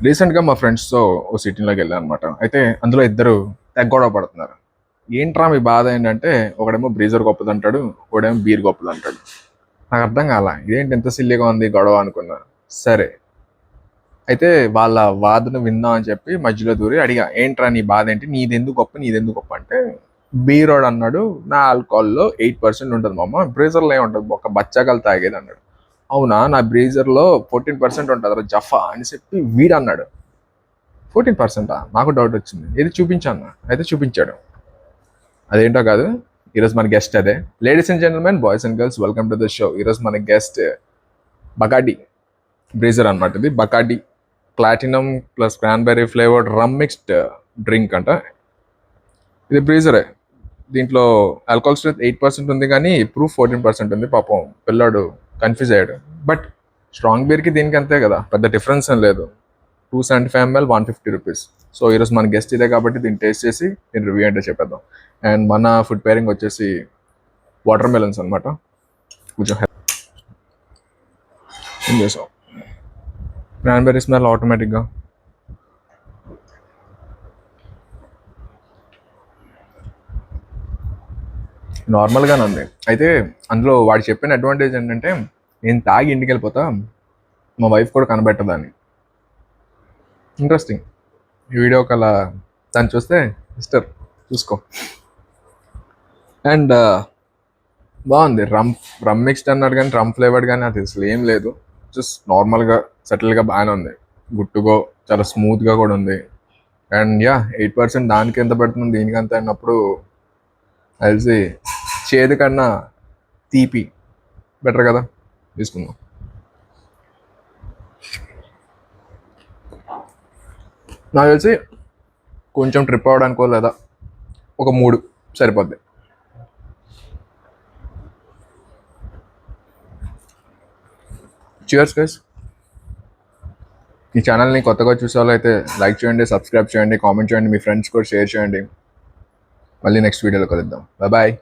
రీసెంట్గా మా ఫ్రెండ్స్తో ఓ సిటీలోకి వెళ్ళాను అనమాట. అయితే అందులో ఇద్దరు తెగ గొడవ పడుతున్నారు. ఏంట్రా మీ బాధ ఏంటంటే ఒకడేమో బ్రీజర్ గొప్పదంటాడు, ఒకడేమో బీర్ గొప్పదంటాడు. నాకు అర్థం కాల, ఇదేంటి ఎంత సిల్లీగా ఉంది గొడవ అనుకున్నా. సరే, అయితే వాళ్ళ వాదన విందాం అని చెప్పి మధ్యలో దూరి అడిగా, ఏంట్రా నీ బాధ ఏంటి, నీదెందుకు గొప్ప నీదెందుకు గొప్ప అంటే, బీరోడ్ అన్నాడు నా ఆల్కహాల్లో 8% ఉంటుంది మామ, బ్రీజర్లో ఏముంటుంది ఒక బచ్చాకాలు తాగేది అన్నాడు. అవునా, నా బ్రీజర్లో 14% ఉంటుంది జఫా అని చెప్పి వీడు అన్నాడు. 14%? నాకు డౌట్ వచ్చింది, ఏది చూపించాను. అయితే చూపించాడు. అదేంటో కాదు, ఈరోజు మన గెస్ట్ అదే. Ladies and gentlemen, boys and girls, welcome to the show. ఈరోజు మన గెస్ట్ బకాడి బ్రీజర్ అనమాట. ఇది Bacardi platinum plus cranberry flavoured rum mixed drink అంట. ఇది బ్రీజరే, దీంట్లో ఆల్కహాల్ స్ట్రెంత్ 8% ఉంది కానీ ప్రూఫ్ 14% ఉంది. పాపం పిల్లాడు కన్ఫ్యూజ్ అయ్యాడు. బట్ స్ట్రాంగ్ బీర్కి దీనికి అంతే కదా, పెద్ద డిఫరెన్స్ ఏం లేదు. 275 ml 150 రూపీస్. సో ఈరోజు మన గెస్ట్ ఇదే కాబట్టి దీన్ని టేస్ట్ చేసి దీని రివ్యూ అంటే చెప్పేద్దాం. అండ్ మన ఫుడ్ పేరింగ్ వచ్చేసి వాటర్ మెలన్స్ అనమాట. కొంచెం ఏం చేసాం, క్రాన్బెర్రీ స్మెల్ ఆటోమేటిక్గా. నార్మల్గానే ఉంది. అయితే అందులో వాడు చెప్పిన అడ్వాంటేజ్ ఏంటంటే, నేను తాగి ఇంటికి వెళ్ళిపోతా, మా వైఫ్ కూడా కనబెట్టదని. ఇంట్రెస్టింగ్. ఈ వీడియోకి అలా దాన్ని చూస్తే మిస్టర్ చూసుకో. అండ్ బాగుంది. రమ్ మిక్స్డ్ అన్నాడు కానీ రమ్ ఫ్లేవర్డ్ కానీ అది అసలు ఏం లేదు. జస్ట్ నార్మల్గా సెటిల్గా బాగానే ఉంది. గుట్టుగో చాలా స్మూత్గా కూడా ఉంది. అండ్ యా 8% దానికి ఎంత పెడుతుంది దీనికి అంత అన్నప్పుడు తెలిసి చేదు కన్నా తీపి బెటర్ కదా, తీసుకుందాం. నాకు తెలిసి కొంచెం ట్రిప్ అవ్వడానికో లేదా ఒక 3 సరిపోద్ది. Cheers guys. ఈ ఛానల్ని కొత్తగా చూసే వాళ్ళు అయితే లైక్ చేయండి, సబ్స్క్రైబ్ చేయండి, కామెంట్ చేయండి, మీ ఫ్రెండ్స్ కూడా షేర్ చేయండి. మళ్ళీ నెక్స్ట్ వీడియోలో కలుద్దాం. Bye bye.